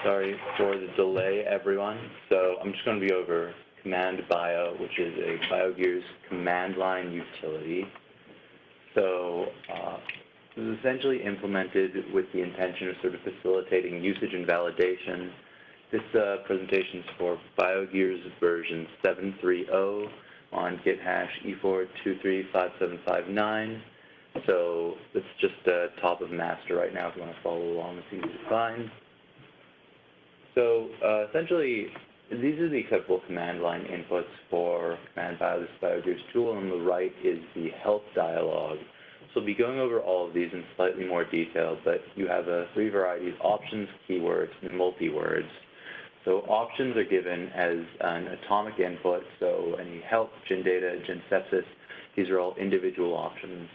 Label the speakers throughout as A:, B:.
A: Sorry for the delay, everyone. So I'm just going to be over command bio, which is a BioGears command line utility. So this is essentially implemented with the intention of sort of facilitating usage and validation. This presentation is for BioGears version 7.3.0 on git hash e4235759. So it's just top of master right now. If you want to follow along, it's easy to find. So essentially, these are the acceptable command line inputs for command bio, this BioGears tool. On the right is the help dialog. So we'll be going over all of these in slightly more detail, but you have three varieties: options, keywords, and multi-words. So options are given as an atomic input, so any help, gen data, gen sepsis, these are all individual options.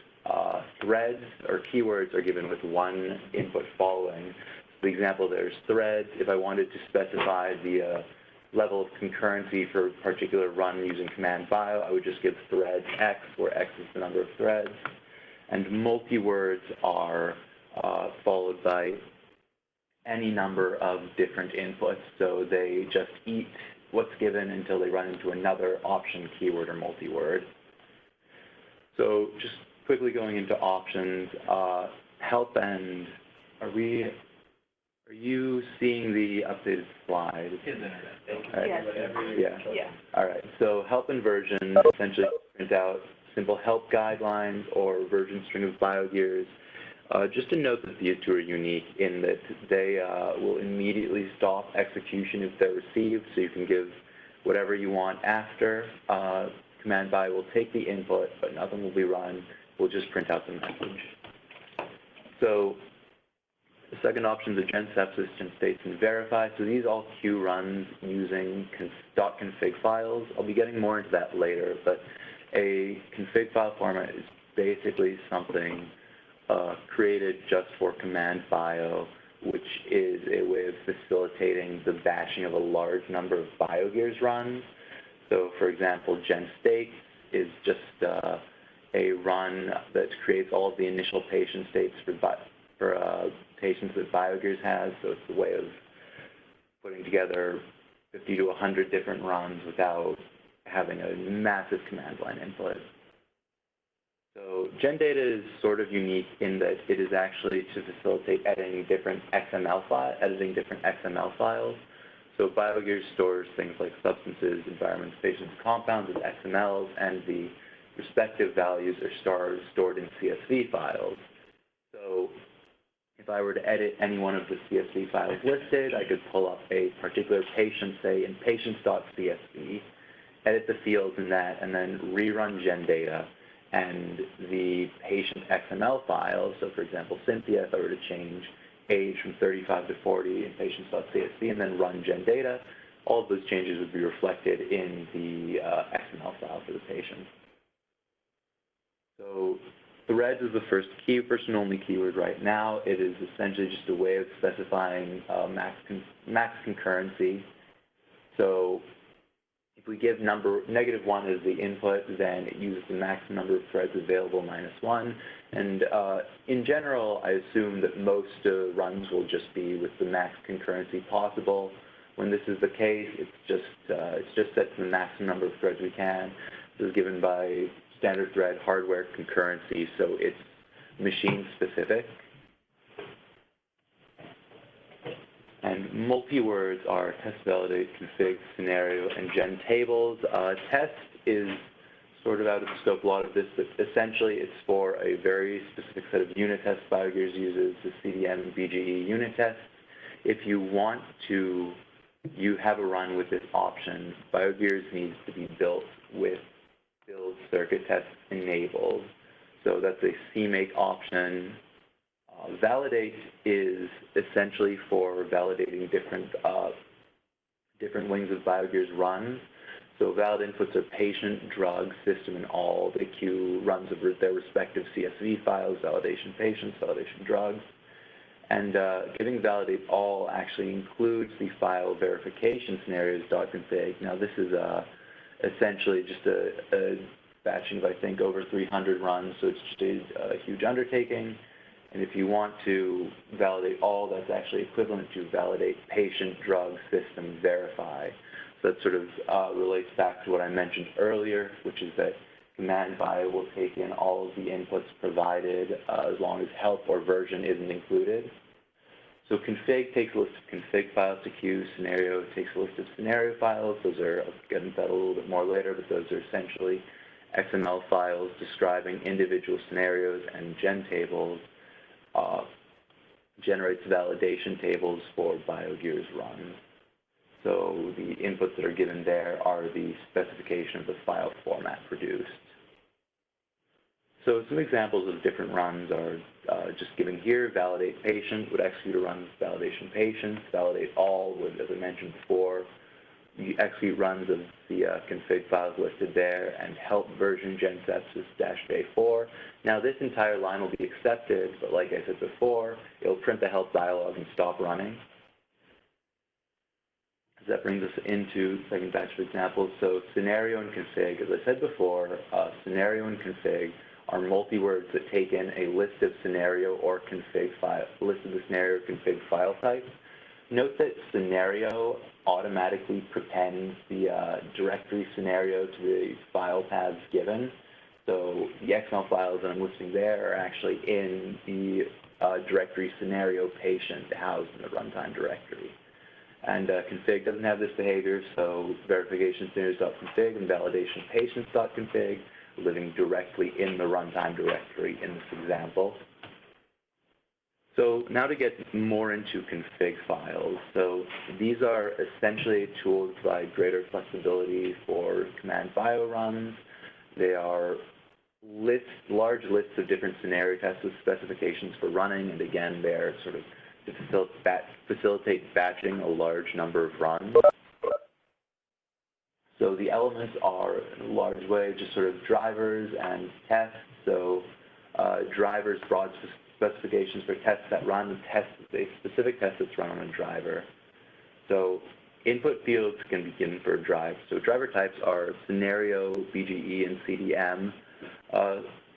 A: Threads or keywords are given with one input following. For example, there's threads. If I wanted to specify the level of concurrency for a particular run using command bio, I would just give threads X, where X is the number of threads. And multi-words are followed by any number of different inputs. So they just eat what's given until they run into another option, keyword, or multi-word. So just quickly going into options, help end, are you seeing the updated slide?
B: His internet.
A: Yes. Yeah. All right. So help and version essentially print out simple help guidelines or version string of BioGears. Just to note that these two are unique in that they will immediately stop execution if they're received, so you can give whatever you want after. Command bio will take the input, but nothing will be run. We'll just print out the message. So the second option is gen sepsis, gen states, and verify. So these all queue runs using .config files. I'll be getting more into that later, but a config file format is basically something created just for command bio, which is a way of facilitating the batching of a large number of BioGears runs. So for example, gen states is just a run that creates all of the initial patient states for patients that BioGears has. So it's a way of putting together 50 to 100 different runs without having a massive command line input. So gen data is sort of unique in that it is actually to facilitate editing different XML files. So BioGears stores things like substances, environments, patients, compounds as XMLs, and the respective values are stored in CSV files. So if I were to edit any one of the CSV files listed, I could pull up a particular patient, say in patients.csv, edit the fields in that, and then rerun gen data. And the patient XML file, so for example, Cynthia, if I were to change age from 35 to 40 in patients.csv and then run gen data, all of those changes would be reflected in the XML file for the patient. So threads is the first and only keyword right now. It is essentially just a way of specifying max concurrency. So if we give -1 as the input, then it uses the maximum number of threads available -1. And in general, I assume that most runs will just be with the max concurrency possible. When this is the case, it's just set to the maximum number of threads we can. This is given by standard thread hardware concurrency, so it's machine specific. And multi-words are test, validate, config, scenario, and gen tables. Test is sort of out of the scope a lot of this, but essentially it's for a very specific set of unit tests BioGears uses, the CDM and BGE unit tests. If you want to have a run with this option, BioGears needs to be built with build circuit tests enabled. So that's a CMake option. Validate is essentially for validating different wings of BioGears runs. So valid inputs are patient, drug, system, and all. They queue runs of their respective CSV files, validation patients, validation drugs. And giving validate all actually includes the file verification scenarios.config. Now this is essentially just a batching of, I think, over 300 runs, so it's just a huge undertaking. And if you want to validate all, that's actually equivalent to validate patient, drug, system, verify. So that sort of relates back to what I mentioned earlier, which is that command bio will take in all of the inputs provided as long as help or version isn't included. So config takes a list of config files to queue. Scenario takes a list of scenario files. Those are, I'll get into that a little bit more later, but those are essentially XML files describing individual scenarios, and gen tables generates validation tables for BioGears runs. So the inputs that are given there are the specification of the file format produced. So some examples of different runs are just given here. Validate patient would execute a run with validation patient. Validate all would, as I mentioned before, you execute runs of the config files listed there, and help version gensets -J4. Now this entire line will be accepted, but like I said before, it'll print the help dialog and stop running. So that brings us into the second batch of examples. So scenario and config, as I said before, scenario and config are multi-words that take in a list of scenario or config file, list of the scenario or config file types. Note that scenario automatically prepends the directory scenario to the file paths given. So the XML files that I'm listing there are actually in the directory scenario patient housed in the runtime directory. And config doesn't have this behavior, so verification scenarios.config and validation patients.config living directly in the runtime directory in this example. So now to get more into config files. So these are essentially a tool to provide greater flexibility for command bio runs. They are large lists of different scenario tests with specifications for running, and again, they're sort of to facilitate batching a large number of runs. So the elements are, in a large way, just sort of drivers and tests. So drivers, broad specifications for tests that run, a specific test that's run on a driver. So input fields can be given for a drive. So driver types are scenario, BGE, and CDM.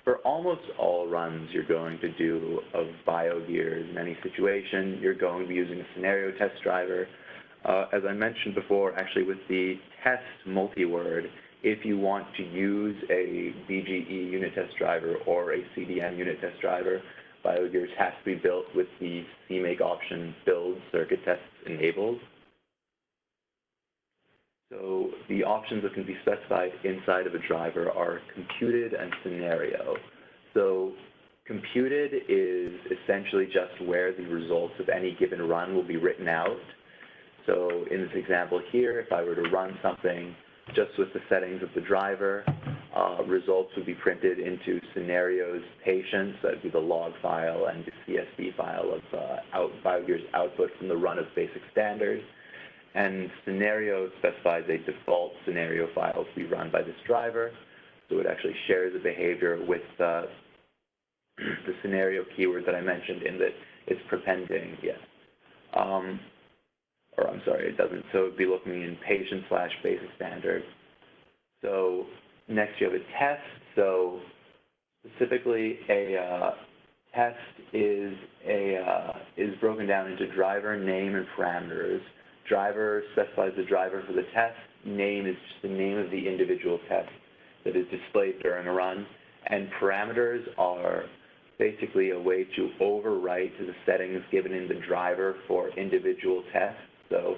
A: For almost all runs you're going to do of BioGears in any situation, you're going to be using a scenario test driver. As I mentioned before, actually with the test multi-word, if you want to use a BGE unit test driver or a CDM unit test driver, BioGears has to be built with the CMake option build circuit tests enabled. So the options that can be specified inside of a driver are computed and scenario. So computed is essentially just where the results of any given run will be written out. So in this example here, if I were to run something just with the settings of the driver, results would be printed into scenarios patients, that would be the log file and the CSV file of BioGears output from the run of basic standard. And scenario specifies a default scenario file to be run by this driver. So it actually shares the behavior with the scenario keyword that I mentioned in that it's prepending, or I'm sorry, it doesn't. So it would be looking in patient/basic standard. So next you have a test. So specifically a test is broken down into driver, name, and parameters. Driver specifies the driver for the test. Name is just the name of the individual test that is displayed during a run. And parameters are basically a way to overwrite the settings given in the driver for individual tests. So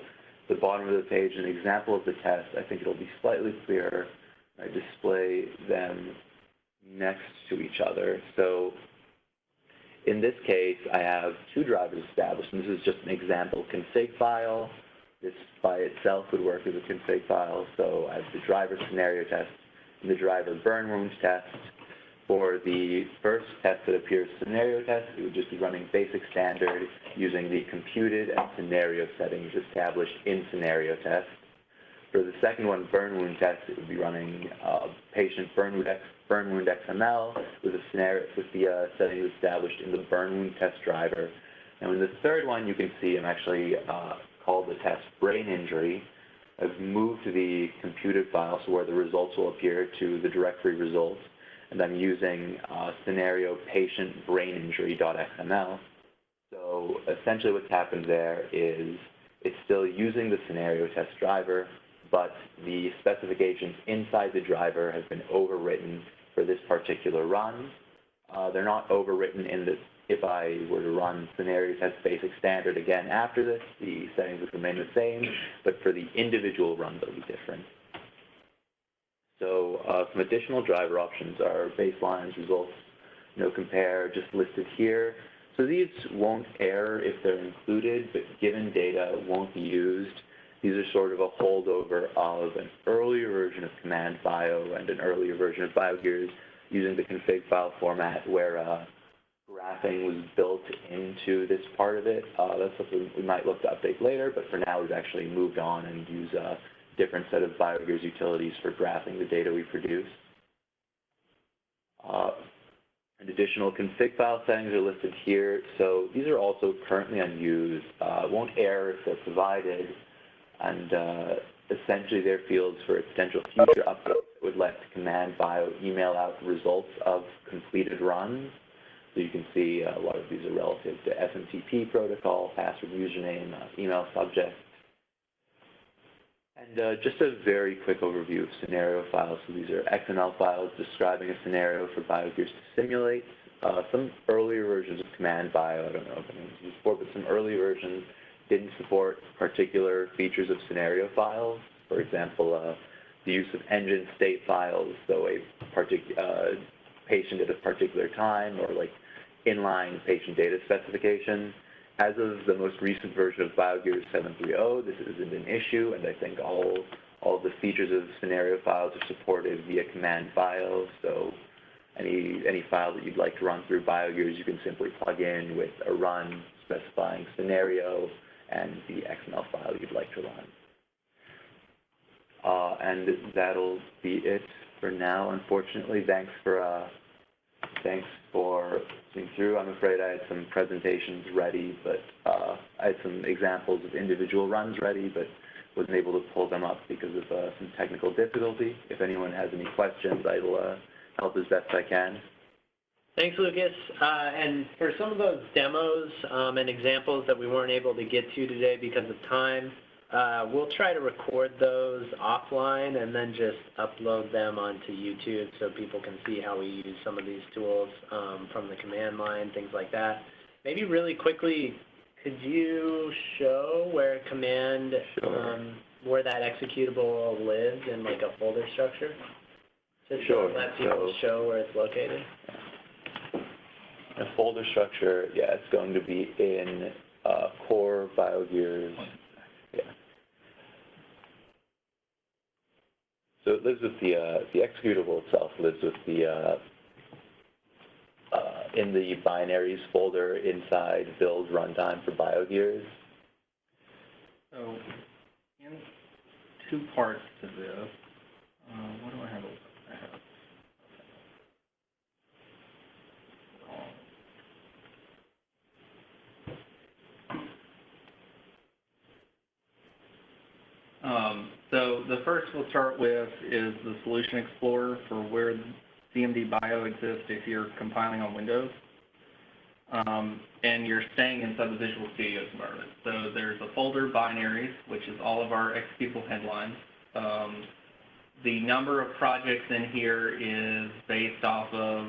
A: the bottom of the page, an example of the test, I think it'll be slightly clearer. I display them next to each other. So in this case, I have two drivers established, and this is just an example config file. This by itself would work as a config file. So I have the driver scenario test and the driver burn wound test. For the first test that appears scenario test, it would just be running basic standard using the computed and scenario settings established in scenario test. For the second one, burn wound test, it would be running patient burn wound XML with the settings established in the burn wound test driver. And in the third one, you can see I'm actually called the test brain injury. I've moved to the computed file, so where the results will appear to the directory results. and I'm using scenario patient brain injury.xml. So essentially what's happened there is it's still using the scenario test driver, but the specifications inside the driver have been overwritten for this particular run. They're not overwritten in that if I were to run scenario test basic standard again after this, the settings would remain the same, but for the individual run, they'll be different. So some additional driver options are baselines, results, no compare, just listed here. So these won't error if they're included, but given data won't be used. These are sort of a holdover of an earlier version of Command Bio and an earlier version of BioGears using the config file format where graphing was built into this part of it. That's something we might look to update later, but for now we've actually moved on and use a different set of BioGears utilities for graphing the data we produce. And additional config file settings are listed here. So these are also currently unused. Won't error if they're provided, and essentially they're fields for a potential future update that would let Command Bio email out the results of completed runs. So you can see a lot of these are relative to SMTP protocol, password, username, email subject. And just a very quick overview of scenario files. So these are XML files describing a scenario for BioGears to simulate. Some earlier versions of Command Bio, I don't know if anyone's used before, but some early versions didn't support particular features of scenario files. For example, the use of engine state files, so a patient at a particular time, or like inline patient data specification. As of the most recent version of BioGears 7.3.0, this isn't an issue, and I think all of the features of scenario files are supported via Command Bio. So any file that you'd like to run through BioGears, you can simply plug in with a run specifying scenario and the XML file you'd like to run. And that'll be it for now, unfortunately. Thanks for seeing through. I'm afraid I had some presentations ready, but I had some examples of individual runs ready, but wasn't able to pull them up because of some technical difficulty. If anyone has any questions, I will help as best I can.
B: Thanks, Lucas. And for some of those demos and examples that we weren't able to get to today because of time, we'll try to record those offline and then just upload them onto YouTube so people can see how we use some of these tools from the command line, things like that. Maybe really quickly, could you show where command, where that executable lives in like a folder structure? Just
A: sure.
B: Let people show where it's located.
A: A folder structure, yeah, it's going to be in core BioGears. Yeah. So it lives with the executable itself lives with the in the binaries folder inside build runtime for BioGears.
C: So in two parts to this, what do I have? So the first we'll start with is the Solution Explorer for where CMD Bio exists if you're compiling on Windows. And you're staying inside the Visual Studio environment. So there's a folder binaries, which is all of our executable headlines. The number of projects in here is based off of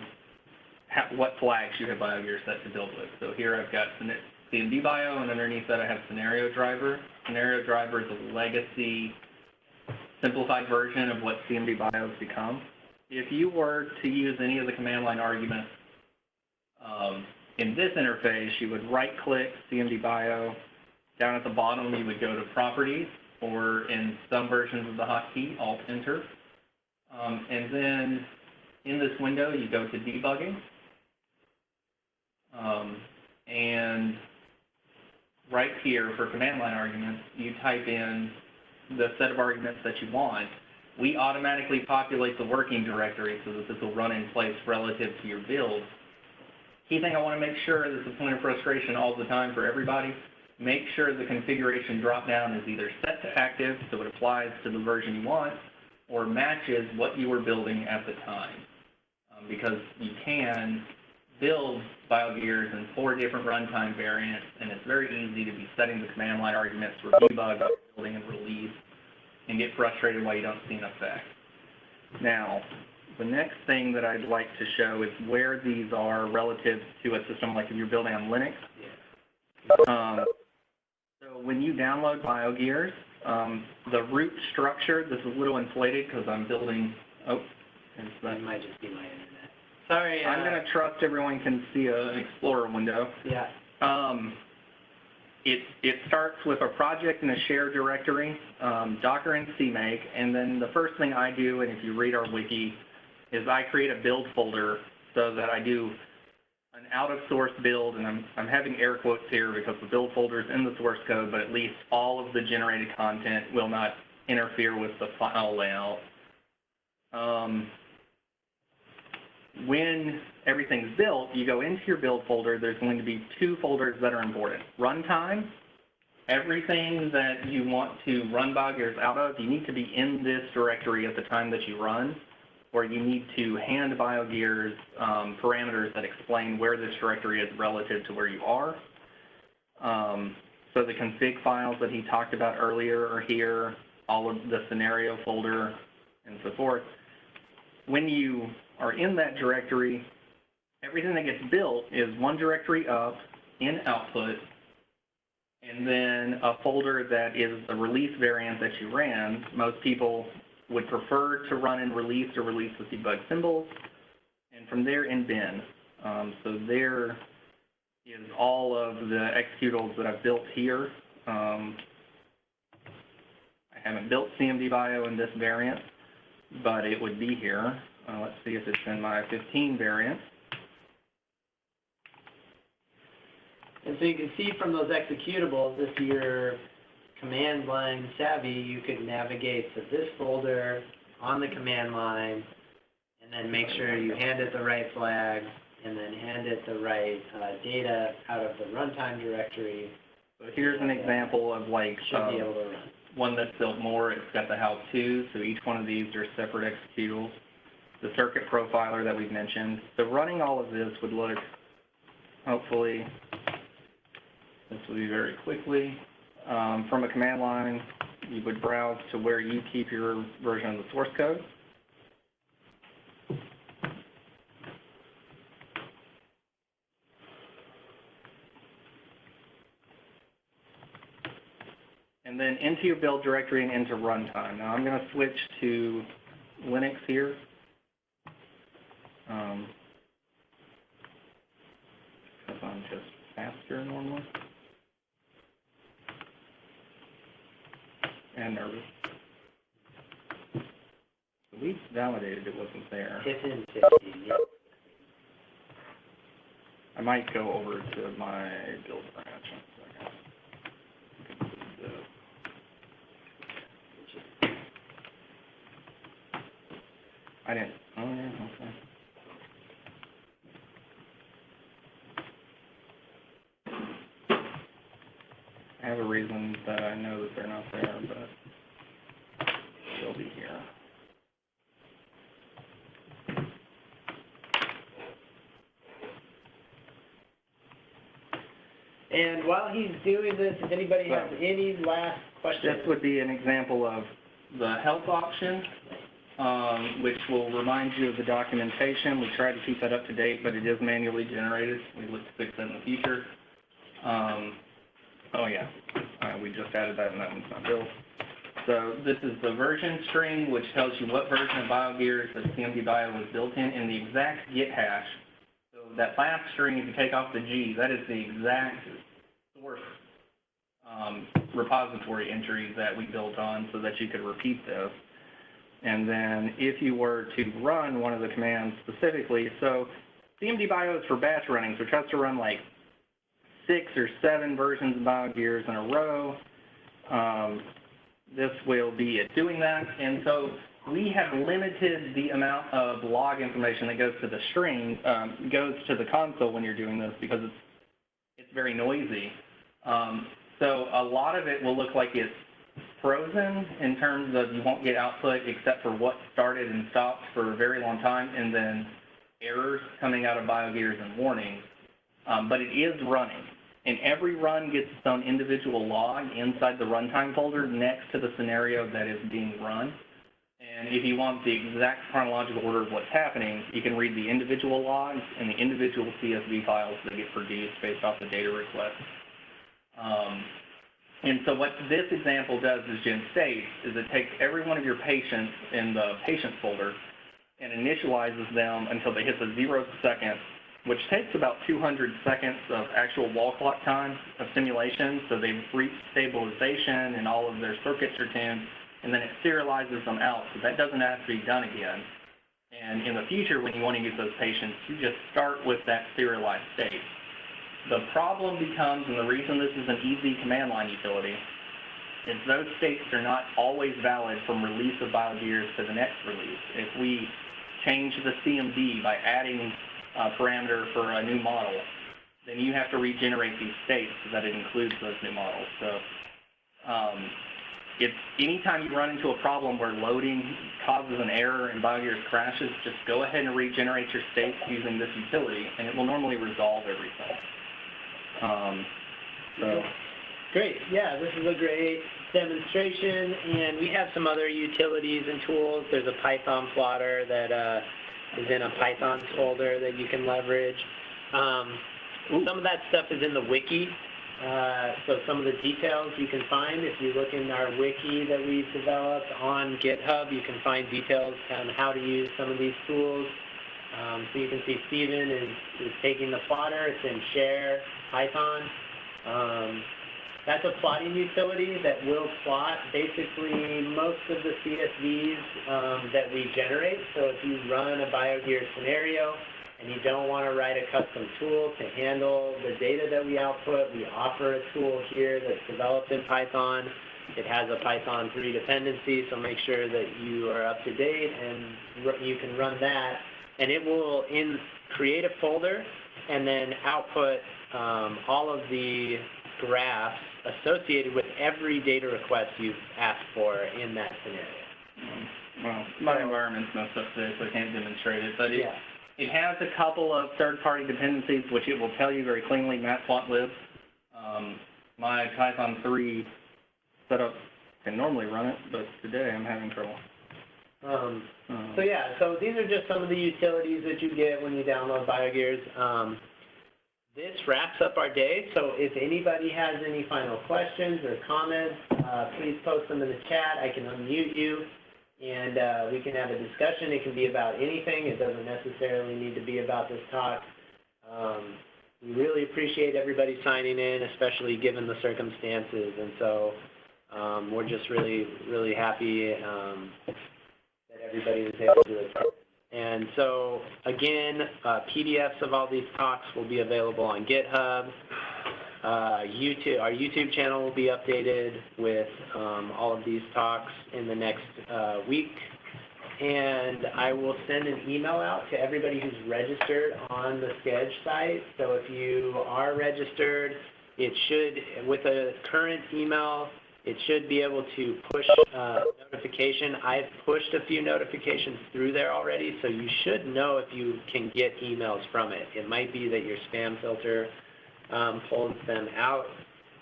C: what flags you have BioGears set to build with. So here I've got CMD Bio, and underneath that I have Scenario Driver. Scenario Driver is a legacy simplified version of what CMD Bio has become. If you were to use any of the command line arguments in this interface, you would right-click CMD Bio. Down at the bottom, you would go to Properties, or in some versions of the hotkey, Alt-Enter. And then in this window, you go to Debugging. And right here for command line arguments, you type in the set of arguments that you want. We automatically populate the working directory so that this will run in place relative to your build. Key thing I want to make sure, this is a point of frustration all the time for everybody, make sure the configuration dropdown is either set to active, so it applies to the version you want, or matches what you were building at the time. because you can build BioGears in 4 different runtime variants, and it's very easy to be setting the command line arguments to review bugs, building and release, and get frustrated while you don't see an effect. Now, the next thing that I'd like to show is where these are relative to a system like if you're building on Linux. So when you download BioGears, the root structure, this is a little inflated because I'm building,
B: that might just be my internet. Sorry.
C: I'm going to trust everyone can see an Explorer window.
B: Yeah.
C: It starts with a project in a shared directory, Docker and CMake, and then the first thing I do, and if you read our wiki, is I create a build folder so that I do an out-of-source build, and I'm having air quotes here because the build folder is in the source code, but at least all of the generated content will not interfere with the file layout. When everything's built, you go into your build folder. There's going to be 2 folders that are important. Runtime, everything that you want to run BioGears out of, you need to be in this directory at the time that you run, or you need to hand BioGears parameters that explain where this directory is relative to where you are. So the config files that he talked about earlier are here, all of the scenario folder, and so forth. When you are in that directory, everything that gets built is one directory up in output, and then a folder that is the release variant that you ran. Most people would prefer to run in release or release with debug symbols, and from there in bin. So there is all of the executables that I've built here. I haven't built CMD-Bio in this variant, but it would be here. Let's see if it's in my 15 variant.
B: And so you can see from those executables, if you're command line savvy, you could navigate to this folder on the command line, and then make sure you hand it the right flags, and then hand it the right data out of the runtime directory.
C: So here's an example of like
B: should be able to run.
C: One that's built more. It's got the how-to, so each one of these are separate executables. The circuit profiler that we've mentioned. So running all of this would look, hopefully, this will be very quickly. From a command line, you would browse to where you keep your version of the source code. And then into your build directory and into runtime. Now I'm going to switch to Linux here. Because I'm just faster normally. And nervous. We validated it wasn't there.
B: It's in 15, yep.
C: I might go over to my build branch. I didn't. Oh, yeah, okay. I have a reason that I know that they're not there, but they'll be here.
B: And while he's doing this, if anybody has any last questions.
C: This would be an example of the help option, which will remind you of the documentation. We try to keep that up to date, but it is manually generated. We look to fix that in the future. Oh yeah, we just added that and that one's not built. So this is the version string, which tells you what version of BioGears that CMD-Bio was built in the exact Git hash. So that last string, if you take off the G, that is the exact source repository entry that we built on so that you could repeat this. And then if you were to run one of the commands specifically, so CMD-Bio is for batch running, so it tries to run like 6 or 7 versions of BioGears in a row. This will be it doing that, and so we have limited the amount of log information that goes to the string, goes to the console when you're doing this because it's very noisy. So a lot of it will look like it's frozen in terms of you won't get output except for what started and stopped for a very long time, and then errors coming out of BioGears and warnings, but it is running. And every run gets its own individual log inside the runtime folder next to the scenario that is being run. And if you want the exact chronological order of what's happening, you can read the individual logs and the individual CSV files that get produced based off the data request. And so what this example does, as Jen states, is it takes every one of your patients in the patient folder and initializes them until they hit the 0th second, which takes about 200 seconds of actual wall clock time of simulation. So they've reached stabilization and all of their circuits are tuned, and then it serializes them out. So that doesn't have to be done again. And in the future, when you want to use those patients, you just start with that serialized state. The problem becomes, and the reason this is an easy command line utility, is those states are not always valid from release of BioGears to the next release. If we change the CMD by adding a parameter for a new model, then you have to regenerate these states so that it includes those new models. So if anytime you run into a problem where loading causes an error and BioGears crashes, just go ahead and regenerate your states using this utility, and it will normally resolve everything.
B: Great. Yeah, this is a great demonstration, and we have some other utilities and tools. There's a Python plotter that is in a Python folder that you can leverage. Some of that stuff is in the wiki. So some of the details you can find if you look in our wiki that we've developed on GitHub. You can find details on how to use some of these tools. So you can see Steven is taking the plotter. It's in share Python. That's a plotting utility that will plot basically most of the CSVs that we generate. So if you run a BioGears scenario and you don't want to write a custom tool to handle the data that we output, we offer a tool here that's developed in Python. It has a Python 3 dependency, so make sure that you are up to date and you can run that. And it will create a folder and then output all of the graphs associated with every data request you've asked for in that scenario.
C: Well, my environment's messed up today, so I can't demonstrate it, but it has a couple of third-party dependencies, which it will tell you very cleanly, matplotlib. My Python 3 setup can normally run it, but today I'm having trouble.
B: So these are just some of the utilities that you get when you download BioGears. This wraps up our day, so if anybody has any final questions or comments, please post them in the chat. I can unmute you, and we can have a discussion. It can be about anything. It doesn't necessarily need to be about this talk. We really appreciate everybody signing in, especially given the circumstances, and so we're just really, really happy that everybody was able to attend. And so, again, PDFs of all these talks will be available on GitHub. Our YouTube channel will be updated with all of these talks in the next week. And I will send an email out to everybody who's registered on the Sketch site. So if you are registered, it should, with a current email, it should be able to push notification. I've pushed a few notifications through there already, so you should know if you can get emails from it. It might be that your spam filter pulls them out.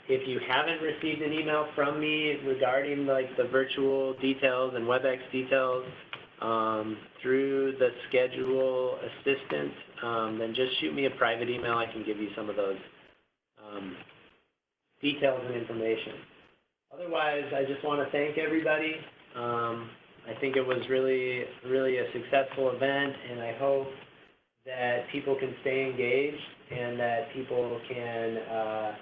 B: If you haven't received an email from me regarding like the virtual details and WebEx details through the schedule assistant, then just shoot me a private email. I can give you some of those details and information. Otherwise, I just want to thank everybody. I think it was really, really a successful event, and I hope that people can stay engaged and that people can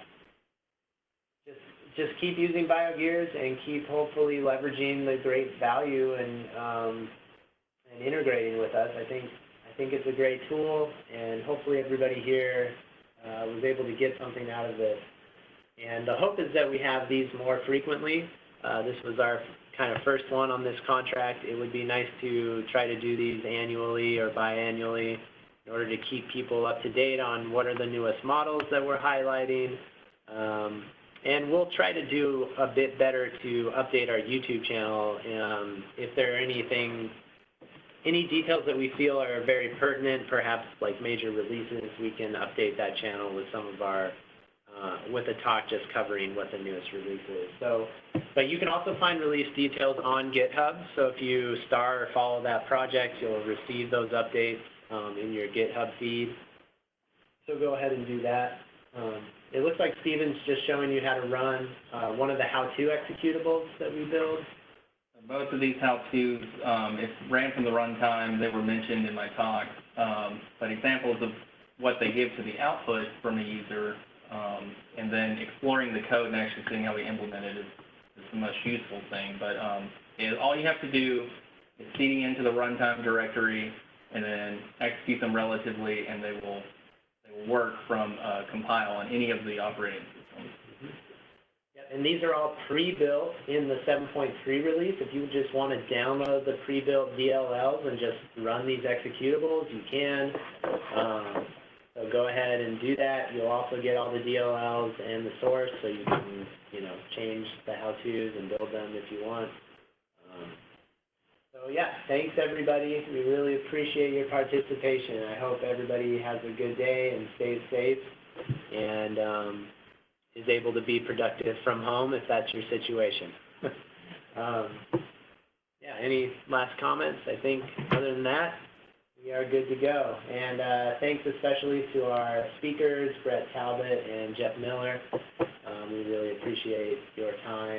B: just keep using BioGears and keep hopefully leveraging the great value and integrating with us. I think it's a great tool, and hopefully everybody here was able to get something out of it. And the hope is that we have these more frequently. This was our kind of first one on this contract. It would be nice to try to do these annually or biannually in order to keep people up to date on what are the newest models that we're highlighting. And we'll try to do a bit better to update our YouTube channel if there are any details that we feel are very pertinent, perhaps like major releases, we can update that channel with some of our, with a talk just covering what the newest release is. So, but you can also find release details on GitHub. So if you star or follow that project, you'll receive those updates in your GitHub feed. So go ahead and do that. It looks like Steven's just showing you how to run one of the how-to executables that we build.
C: Both of these how-tos, if ran from the runtime, they were mentioned in my talk, but examples of what they give to the output from the user, and then exploring the code and actually seeing how we implement it is the most useful thing. But all you have to do is CD into the runtime directory and then execute them relatively, and they will work from compile on any of the operating systems.
B: And these are all pre-built in the 7.3 release. If you just want to download the pre-built DLLs and just run these executables, you can. So go ahead and do that. You'll also get all the DLLs and the source, so you can, change the how-tos and build them if you want. So yeah, thanks everybody. We really appreciate your participation. I hope everybody has a good day and stays safe and is able to be productive from home if that's your situation. Yeah, any last comments? I think other than that, we are good to go. And thanks especially to our speakers, Brett Talbot and Jeff Miller. We really appreciate your time